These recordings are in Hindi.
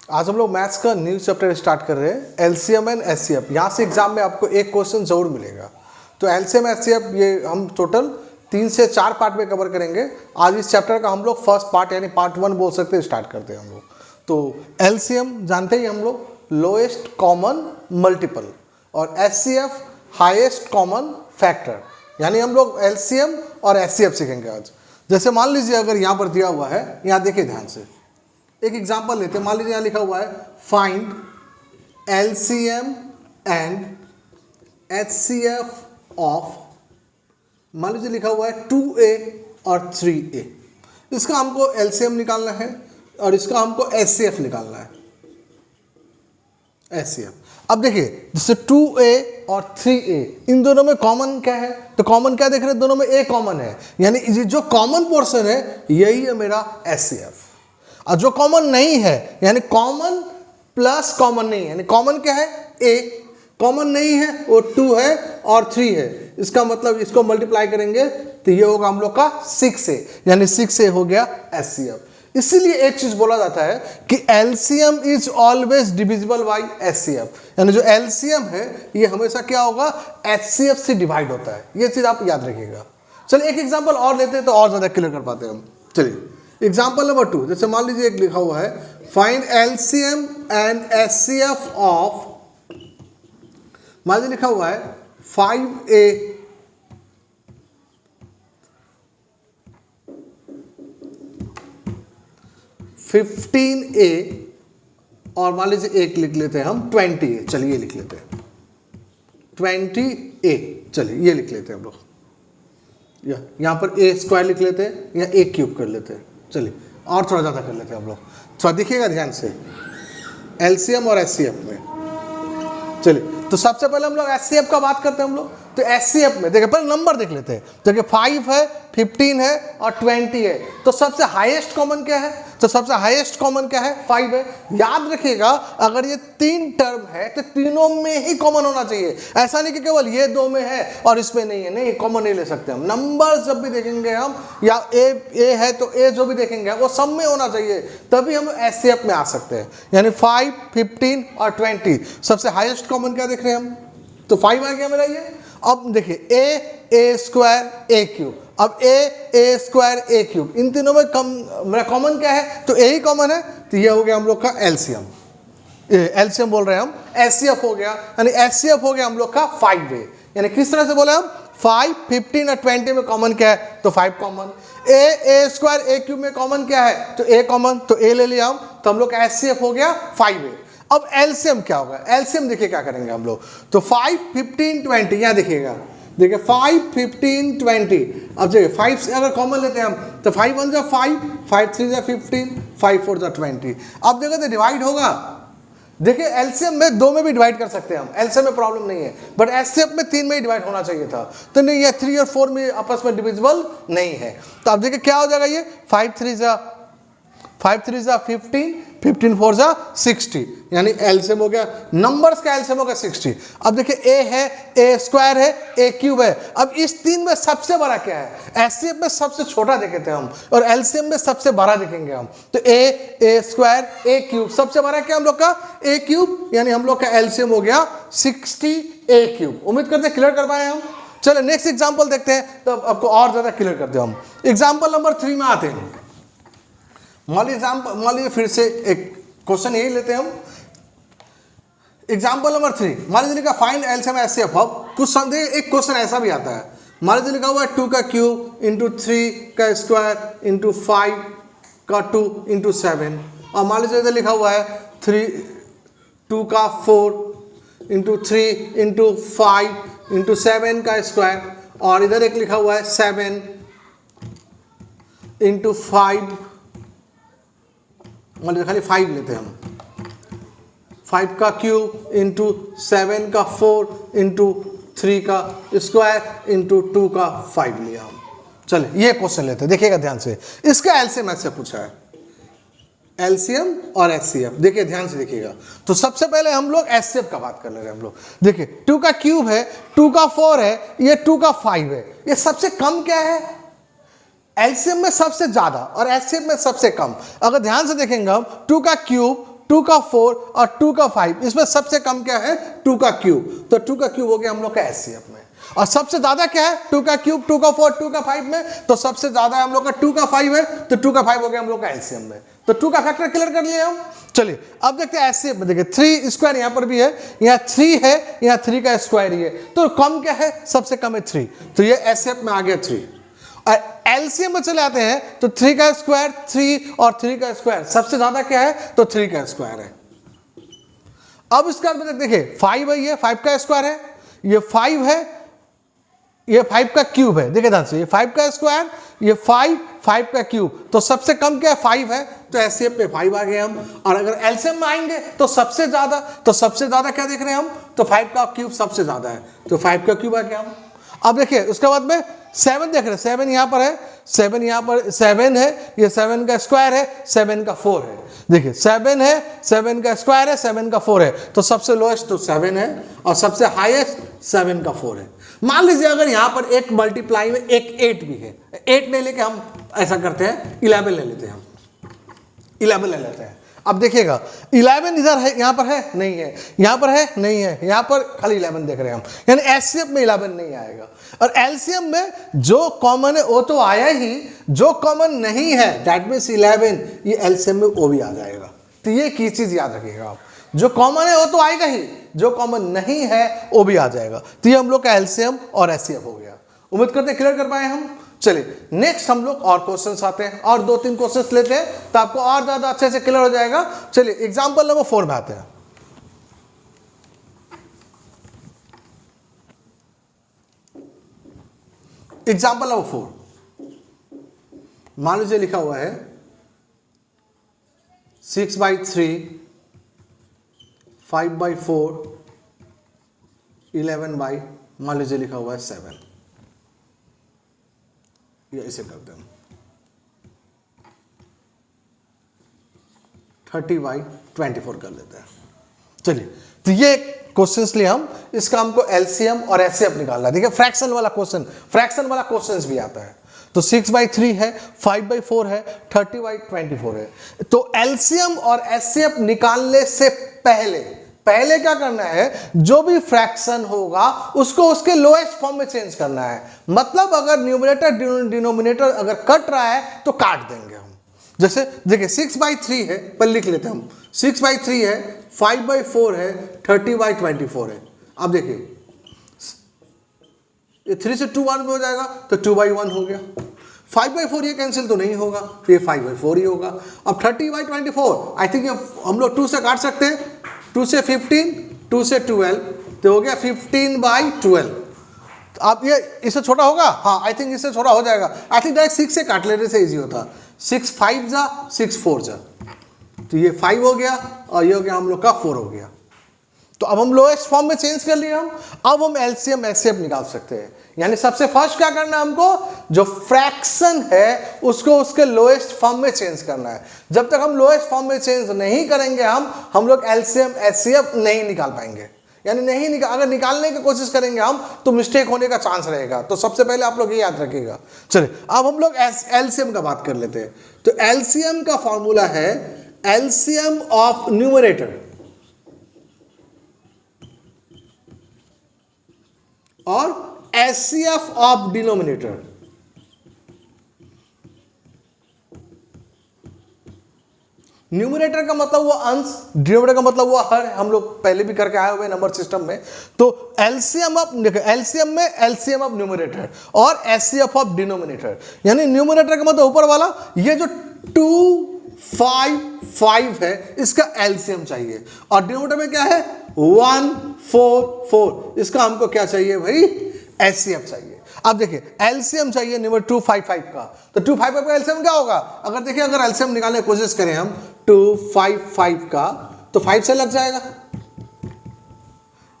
आज हम लोग मैथ्स का न्यू चैप्टर स्टार्ट कर रहे हैं, एलसीएम एंड एचसीएफ। यहाँ से एग्जाम में आपको एक क्वेश्चन जरूर मिलेगा। तो एलसीएम एचसीएफ ये हम टोटल 3 से 4 पार्ट में कवर करेंगे। आज इस चैप्टर का हम लोग फर्स्ट पार्ट यानी पार्ट 1 बोल सकते हैं, स्टार्ट करते हैं हम लोग। तो एलसीएम जानते ही हम लोग, लोएस्ट कॉमन मल्टीपल, और एचसीएफ हाईएस्ट कॉमन फैक्टर। यानी हम लोग एलसीएम और एचसीएफ सीखेंगे आज। जैसे मान लीजिए अगर यहाँ पर दिया हुआ है, यहाँ देखिए ध्यान से, एक एग्जांपल लेते हैं। मान लीजिए यहाँ लिखा हुआ है find LCM and HCF of, मान लीजिए लिखा हुआ है 2a और 3a। इसका हमको एलसीएम निकालना है और इसका हमको एचसीएफ निकालना है, एचसीएफ। अब देखिए जैसे 2a और 3a, इन दोनों में कॉमन क्या है? तो कॉमन क्या देख रहे हैं? दोनों में a कॉमन है, यानी जो कॉमन पोर्शन है यही है मेरा एचसीएफ। और जो कॉमन नहीं है, यानी कॉमन प्लस कॉमन नहीं है, यानी कॉमन क्या है? a, कॉमन नहीं है वो 2 है और 3 है। इसका मतलब इसको मल्टीप्लाई करेंगे तो ये होगा हम लोग का 6a, यानी 6a हो गया एचसीएफ। इसीलिए एक चीज बोला जाता है कि LCM is always divisible by HCF, यानी जो एलसीएम है ये हमेशा क्या होगा? एचसीएफ से डिवाइड होता है। ये चीज आप याद रखिएगा। चलिए एक एग्जांपल और लेते हैं तो और ज्यादा क्लियर कर पाते हैं हम। चलिए एग्जांपल नंबर 2, जैसे मान लीजिए एक लिखा हुआ है find LCM and HCF of, मान लीजिए लिखा हुआ है 5a 15a और मान लीजिए एक लिख लेते हैं हम 20a। चलिए ये लिख लेते हैं 20a। चलिए ये लिख लेते हैं हम लोग, यहाँ पर a स्क्वायर लिख लेते हैं या a क्यूब कर लेते हैं। चलिए और थोड़ा ज़्यादा कर लेते हैं हम लोग। थोड़ा देखिएगा ध्यान से एलसीएम और एचसीएफ में। चलिए तो सबसे पहले हम लोग एचसीएफ का बात करते हैं हम लोग। तो एचसीएफ में देखिए पहले नंबर देख लेते हैं। देखिए 5 है, 15 है और 20 है। तो सबसे हाईएस्ट कॉमन क्या है? तो सबसे हाईएस्ट कॉमन क्या है? 5 है। याद रखिएगा अगर ये 3 टर्म है तो तीनों में ही कॉमन होना चाहिए। ऐसा नहीं कि केवल ये 2 में है और इसमें नहीं है, नहीं, कॉमन नहीं ले सकते हम। नंबर जब भी देखेंगे हम, या ए है तो ए जो भी देखेंगे वो सब में होना चाहिए, तभी हम एचसीएफ में आ सकते हैं। यानी 5, 15 और 20 सबसे हाईएस्ट कॉमन क्या देख रहे हैं हम? तो 5 आ गया मेरा ये। अब देखिए a स्क्वायर a क्यूब, अब a स्क्वायर a क्यूब, इन तीनों में मेरा कॉमन क्या है? तो a ही कॉमन है, तो ये हो गया हम लोग का एलसीएम। एलसीएम बोल रहे हैं हम, एचसीएफ हो गया, यानी एचसीएफ हो गया हम लोग का 5a। यानी किस तरह से बोले हम? 5, 15 और 20 में कॉमन क्या है? तो 5 common. a square a cube में कॉमन क्या है? तो a कॉमन, तो a ले लिया हम, तो हम लोग का एचसीएफ हो गया 5a। अब एलसीएम क्या होगा? एलसीएम देखिए क्या करेंगे हम लोग। तो 5, 15, 20, यहाँ देखिएगा, देखिए 5, 15, 20। अब देखिए 5 से अगर कॉमन लेते हैं हम तो 5 1 जा 5, 5 3 जा 15, 5 4 जा 20। अब देखो तो डिवाइड होगा। देखिए एलसीएम में 2 में भी डिवाइड कर सकते हैं हम, एलसीएम में प्रॉब्लम नहीं है, बट एचसीएफ में 3 में ही डिवाइड होना चाहिए था। तो नहीं, ये 3 और 4 में आपस में डिविजिबल नहीं है। तो अब देखिए क्या हो जाएगा ये 5 3 जा 15, 15 4 जा 60, यानी एलसीएम हो गया, नंबर्स का एलसीएम हो गया 60। अब देखिए a है, a स्क्वायर है, a क्यूब है। अब इस 3 में सबसे बड़ा क्या है? एचसीएफ में सबसे छोटा देखे थे हम और एलसीएम में सबसे बड़ा देखेंगे हम। तो a स्क्वायर a क्यूब, सबसे बड़ा क्या हम लोग का? a क्यूब, यानी हम लोग का एलसीएम हो गया 60a क्यूब। उम्मीद करते हैं क्लियर कर पाए हम। चलो नेक्स्ट एग्जाम्पल देखते हैं, तो आपको और ज्यादा क्लियर करते हैं हम। एग्जाम्पल नंबर 3 में आते हैं। मान लीजिए फिर से एक क्वेश्चन यही लेते हैं हम। एग्जाम्पल नंबर 3, मान लीजिए लिखा फाइंड एलसीएम एचसीएफ। अब कुछ समझे, एक क्वेश्चन ऐसा भी आता है, मान लीजिए लिखा हुआ है 2 का क्यूब इंटू 3 का स्क्वायर इंटू 5 का 2 इंटू 7, और मान लीजिए लिखा हुआ है 2 का 4 इंटू 3 इंटू 5 इंटू 7 का स्क्वायर, और इधर एक लिखा हुआ है 7 इंटू 5, मतलब खाली 5 लेते हैं हम, 5 का क्यूब इंटू 7 का 4 इंटू 3 का स्क्वायर इंटू 2 का 5 लिया हम। चलिए ये क्वेश्चन लेते हैं, देखिएगा ध्यान से। इसका एलसीएम ऐसे पूछा है, एलसीएम और एचसीएफ। देखिए ध्यान से देखिएगा। तो सबसे पहले हम लोग एचसीएफ का बात कर ले रहे हैं हम लोग। देखिए 2 का क्यूब है, 2 का 4 है, ये 2 का 5 है। ये सबसे कम क्या है? एलसीएम में सबसे ज्यादा और एचसीएफ में सबसे कम। अगर ध्यान से देखेंगे हम, 2 का क्यूब 2 का 4 और 2 का 5, इसमें सबसे कम क्या है 2 का क्यूब, तो 2 का क्यूब हो गया हम लोग का एचसीएफ में। और सबसे ज्यादा क्या है 2 का क्यूब, 2 का 4, 2 का 5 में, तो सबसे ज्यादा हम लोग का 2 का 5 है, तो 2 का 5 हो गया हम लोग का एलसीएम में। तो 2 का फैक्टर क्लियर कर लिए हम। चलिए अब देखते हैं एचसीएफ में। देखिए 3 स्क्वायर यहाँ पर भी है, यहाँ 3 है, यहाँ 3 का स्क्वायर ही है, तो कम क्या है, सबसे कम है 3, तो ये एचसीएफ में आ गया 3। और एलसीएम में चले आते हैं तो 3 का स्क्वायर 3 और 3 का स्क्वायर, सबसे ज्यादा क्या है तो 3 का स्क्वायर है। अब इसका देखिए 5 है, ये 5 का स्क्वायर है, ये 5 है, ये 5 का क्यूब है, देखिए ध्यान से, ये 5 का स्क्वायर, ये 5 का क्यूब, तो सबसे कम क्या है 5 है, तो एचसीएफ पे 5 आ गए हम। और अगर एलसीएम में आएंगे तो सबसे ज्यादा क्या देख रहे हैं हम, तो 5 का क्यूब सबसे ज्यादा है, तो 5 का क्यूब आ गया हम। अब देखिए उसके बाद में 7 देख रहे हैं, 7 यहाँ पर है, 7 यहाँ पर 7 है, ये 7 का स्क्वायर है, 7 का 4 है। देखिए 7 है, 7 का स्क्वायर है, 7 का 4 है, तो सबसे लोएस्ट तो 7 है और सबसे हाईएस्ट 7 का 4 है। मान लीजिए अगर यहाँ पर एक मल्टीप्लाई में एक 8 भी है, 8 नहीं लेके हम ऐसा करते हैं 11 ले लेते हैं, हम 11 ले लेते हैं। अब देखिएगा 11 इधर है, यहाँ पर है नहीं है, यहाँ पर है नहीं है, यहाँ पर खाली 11 देख रहे हैं हम, यानी एचसीएफ में 11 नहीं आएगा। और एलसीएम में जो कॉमन है वो तो आया ही, जो कॉमन नहीं है दैट मीन्स 11, ये एलसीएम में वो भी आ जाएगा। तो ये की चीज याद रखिएगा आप, जो कॉमन है वो तो आएगा ही, जो कॉमन नहीं है वो भी आ जाएगा। तो ये हम लोग का एलसीएम और एचसीएफ हो गया। उम्मीद करते हैं क्लियर कर पाए हम। चलिए नेक्स्ट हम लोग और क्वेश्चंस आते हैं, और 2-3 क्वेश्चंस लेते हैं तो आपको और ज्यादा अच्छे से क्लियर हो जाएगा। चलिए एग्जांपल नंबर 4 में आते हैं। एग्जांपल नंबर 4, मान लीजिए लिखा हुआ है 6/3, 5/4, 11 मान लीजिए लिखा हुआ है 7, या इसे करते हैं 30/24 कर लेते हैं। चलिए तो ये क्वेश्चंस लिए हम, इसका हमको एलसीएम और एचसीएफ निकालना है। देखिए फ्रैक्शन वाला क्वेश्चन भी आता है। तो 6/3 है, 5/4 है, 30/24 है। तो एलसीएम और एचसीएफ निकालने से पहले क्या करना है, जो भी फ्रैक्शन होगा उसको उसके लोएस्ट फॉर्म में चेंज करना है। मतलब अगर न्यूमरेटर डिनोमिनेटर अगर कट रहा है तो काट देंगे हम। जैसे देखिए 6/3 है, पर लिख लेते हैं हम, 6/3 है, 5/4 है, 30/24 है। अब देखिए ये 3 से 2 1 में हो जाएगा, तो 2/1 हो गया। 5/4 ये कैंसिल तो नहीं होगा, तो ये 5/4 ही होगा। अब 30/24 आई थिंक हम लोग 2 से काट सकते हैं, 2 से 15, 2 से 12, तो हो गया 15/12। आप ये इससे छोटा होगा, हाँ आई थिंक इससे छोटा हो जाएगा। आई थिंक डायरेक्ट 6 से काट लेने से इजी होता। 6 5 जा 6 4 जा, तो ये 5 हो गया और ये हो गया हम लोग का 4 हो गया। तो अब हम लोएस्ट फॉर्म में चेंज कर लिए हम। अब हम एलसीएम एचसीएफ निकाल सकते हैं। यानी सबसे फर्स्ट क्या करना है हमको, जो फ्रैक्शन है उसको उसके लोएस्ट फॉर्म में चेंज करना है। जब तक हम लोएस्ट फॉर्म में चेंज नहीं करेंगे हम लोग एलसीएम एचसीएफ नहीं निकाल पाएंगे। यानी अगर निकालने की कोशिश करेंगे हम तो मिस्टेक होने का चांस रहेगा। तो सबसे पहले आप लोग ये याद रखिएगा। चलिए अब हम लोग एलसीएम का बात कर लेते हैं। तो एलसीएम का फॉर्मूला है एलसीएम ऑफ न्यूमरेटर और एचसीएफ ऑफ डिनोमिनेटर। न्यूमरेटर का मतलब हुआ अंश, डिनोमिनेटर का मतलब हुआ हर, हम लोग पहले भी करके आए हुए नंबर सिस्टम में। तो एलसीएम ऑफ, देखो एलसीएम में एलसीएम ऑफ न्यूमरेटर और एचसीएफ ऑफ डिनोमिनेटर। यानी न्यूमरेटर का मतलब ऊपर वाला, ये जो 2 5 5 है इसका एलसीएम चाहिए, और डिनोमिनेटर में क्या है 1 4 4, इसका हमको क्या चाहिए भाई, एचसीएफ चाहिए। अब देखिए एलसीएम चाहिए नंबर 2 5 5 का, तो 2 5 5 का एलसीएम क्या होगा, अगर देखिए अगर एलसीएम निकालने की कोशिश करें हम 2 5 5 का, तो 5 से लग जाएगा,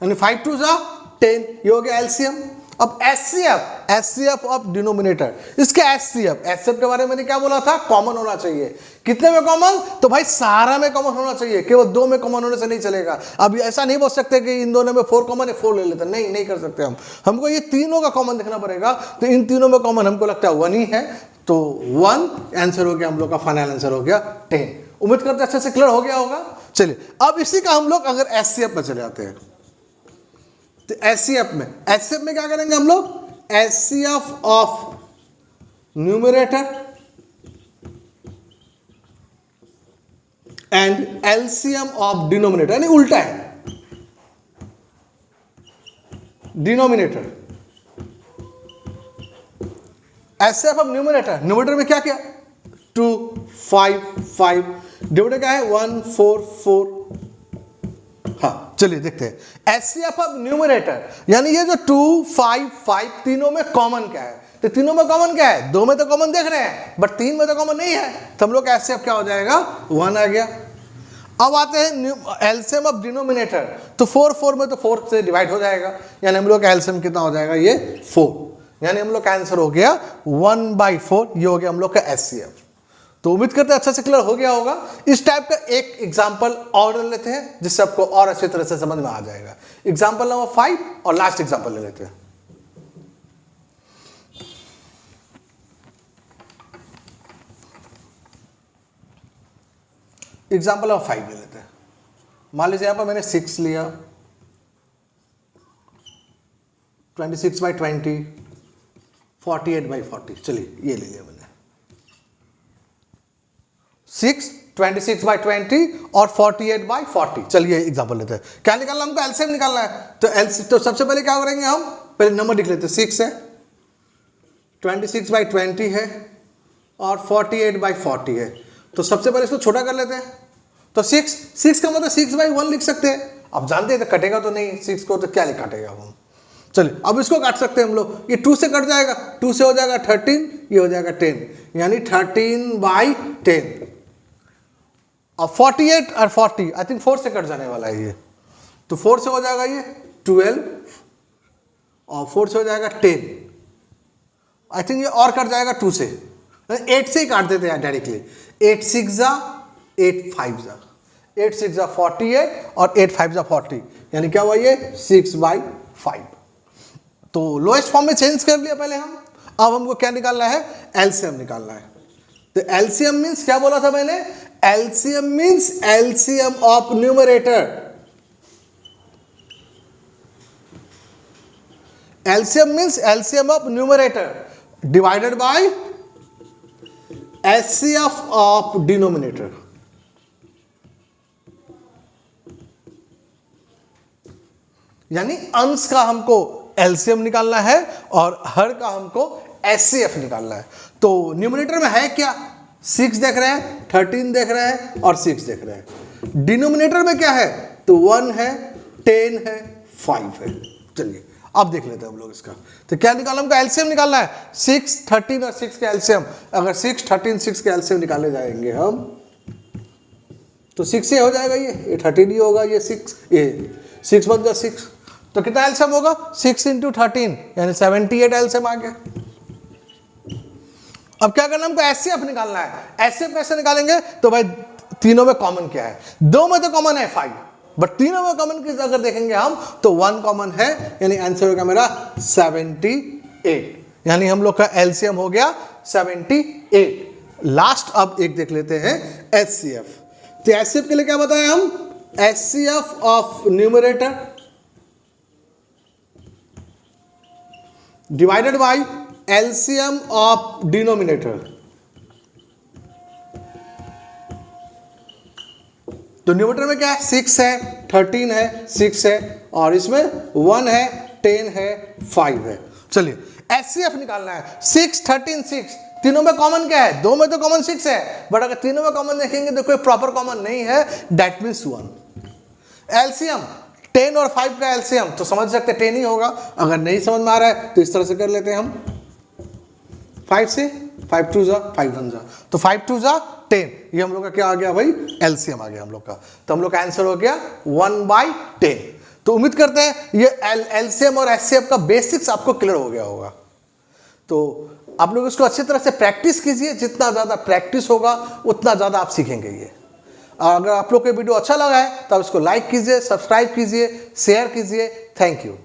यानी 5 2 जा 10, ये हो गया एलसीएम। अब एचसीएफ ऑफ डिनोमिनेटर, इसका एचसीएफ के बारे में मैंने क्या बोला था, कॉमन होना चाहिए। कितने में कॉमन, तो भाई सारा में कॉमन होना चाहिए, केवल 2 में कॉमन होने से नहीं चलेगा। अब ऐसा नहीं बोल सकते कि इन दोनों में 4 कॉमन है 4 ले लेते, नहीं कर सकते हमको ये तीनों का कॉमन देखना पड़ेगा। तो इन तीनों में कॉमन हमको लगता है 1 ही है, तो 1 आंसर हो गया हम लोग का, फाइनल आंसर हो गया 10। उम्मीद करते हैं अच्छे से क्लियर हो गया होगा। चलिए अब इसी का हम लोग अगर एचसीएफ में चले जाते हैं, तो एचसीएफ में क्या करेंगे हम लोग, HCF of numerator and LCM of denominator, यानी उल्टा है, डिनोमिनेटर एचसीएफ ऑफ न्यूमरेटर में क्या क्या 2 5 5, डिनोमिनेटर क्या है 1 4 4। हाँ चलिए देखते हैं एचसीएफ ऑफ न्यूमरेटर, यानी ये जो 2 5 5 तीनों में कॉमन क्या है, तो तीनों में कॉमन क्या है, 2 में तो कॉमन देख रहे हैं बट 3 में तो कॉमन नहीं है, तो हम लोग एचसीएफ क्या हो जाएगा 1 आ गया। अब आते हैं एलसीएम ऑफ डिनोमिनेटर, तो 4 4 में तो 4 से डिवाइड हो जाएगा, यानी हम लोग का एलसीएम कितना हो जाएगा ये 4, यानी हम लोग का आंसर हो गया 1/4, ये हो गया हम लोग का एचसीएफ। तो उम्मीद करते हैं अच्छा से क्लियर हो गया होगा। इस टाइप का एक एग्जांपल और ले लेते हैं जिससे आपको और अच्छी तरह से समझ में आ जाएगा। एग्जांपल नंबर 5 और लास्ट एग्जांपल ले लेते हैं। एग्जांपल नंबर 5 ले लेते हैं। मान लीजिए यहां पर मैंने 6 लिया, 26/20, 48/40, चलिए ये ले लिया मैंने 6, 26/20 और 48/40। चलिए एग्जांपल लेते हैं। क्या निकालना हमको, एलसीएम निकालना है। तो सबसे पहले क्या करेंगे हम, पहले नंबर लिख लेते हैं। 6 है, 26/20 है और 48/40 है। तो सबसे पहले इसको छोटा कर लेते हैं। तो 6 का मतलब 6/1 लिख सकते हैं। अब जानते हैं तो कटेगा तो नहीं, 6 को तो क्या काटेगा हम। चलिए अब इसको काट सकते हैं हम लोग। ये 2 से कट जाएगा, 2 से हो जाएगा 13, ये हो जाएगा 10, यानी 13/10। अब 48 और 40 आई थिंक 4 से कट जाने वाला है ये, तो 4 से हो जाएगा ये 12 और 4 से हो जाएगा 10। आई थिंक ये और कट जाएगा 2 से, 8 से ही काट देते हैं डायरेक्टली। 8 6 जा 8 5 जा, 8 6 जा 48 और 8 5 जा 40, यानी क्या हुआ ये 6/5। तो लोएस्ट फॉर्म में चेंज कर लिया पहले हम। अब हमको क्या निकालना है, एलसीएम निकालना है। तो एलसीएम मीन्स क्या बोला था मैंने, LCM means LCM of numerator, LCM means LCM of numerator divided by HCF of denominator. यानी अंश का हमको एलसीएम निकालना है और हर का हमको एचसीएफ निकालना है। तो न्यूमरेटर में है क्या, 6 देख रहे हैं, 13 देख रहे हैं और 6 देख रहे हैं। डिनोमिनेटर में क्या है, तो 1 है, 10 है, 5 है। चलिए अब देख लेते हैं हम लोग इसका। तो क्या निकालना हमको, एलसीएम निकालना है। 6 13 और 6 के एलसीएम, अगर 6 13 6 के एलसीएम निकाले जाएंगे हम, तो 6 से हो जाएगा ये 13 ही होगा, ये 6 बन जा 6, तो कितना एलसीएम होगा 6 × 13, यानी 78 एलसीएम आ गया। अब क्या करना हमको, एचसीएफ निकालना है। एचसीएफ कैसे निकालेंगे, तो भाई तीनों में कॉमन क्या है, 2 में तो कॉमन है 5, बट तीनों में कॉमन किस अगर देखेंगे हम तो 1 कॉमन है, यानी आंसर होगा मेरा 78, यानी हम लोग का एलसीएम हो गया 78। लास्ट अब एक देख लेते हैं एचसीएफ। तो एचसीएफ के लिए क्या बताया हम, HCF of numerator divided by LCM of denominator. तो न्यूमरेटर में क्या है, 6 है, 13 है, 6 है और इसमें 1 है, 10 है, 5 है। चलिए एचसीएफ निकालना है। 6 13 6 तीनों में कॉमन क्या है, 2 में तो कॉमन 6 है, बट अगर तीनों में कॉमन देखेंगे तो कोई प्रॉपर कॉमन नहीं है, दैट मीन्स 1। एलसीएम 10 और 5 का एलसीएम तो समझ सकते 10 ही होगा। अगर नहीं समझ में आ रहा है तो इस तरह से कर लेते हैं हम, 5 से 5 2 जा 5 1 जा, तो 5 2 जा 10, ये हम लोग का क्या आ गया भाई, एलसीएम आ गया हम लोग का। तो हम लोग का आंसर हो गया 1/10। तो उम्मीद करते हैं ये एलसीएम और एचसीएफ का बेसिक्स आपको क्लियर हो गया होगा। तो आप लोग इसको अच्छी तरह से प्रैक्टिस कीजिए, जितना ज़्यादा प्रैक्टिस होगा उतना ज़्यादा आप सीखेंगे ये। अगर आप लोग को वीडियो अच्छा लगा है तो आप इसको लाइक कीजिए, सब्सक्राइब कीजिए, शेयर कीजिए। Thank you.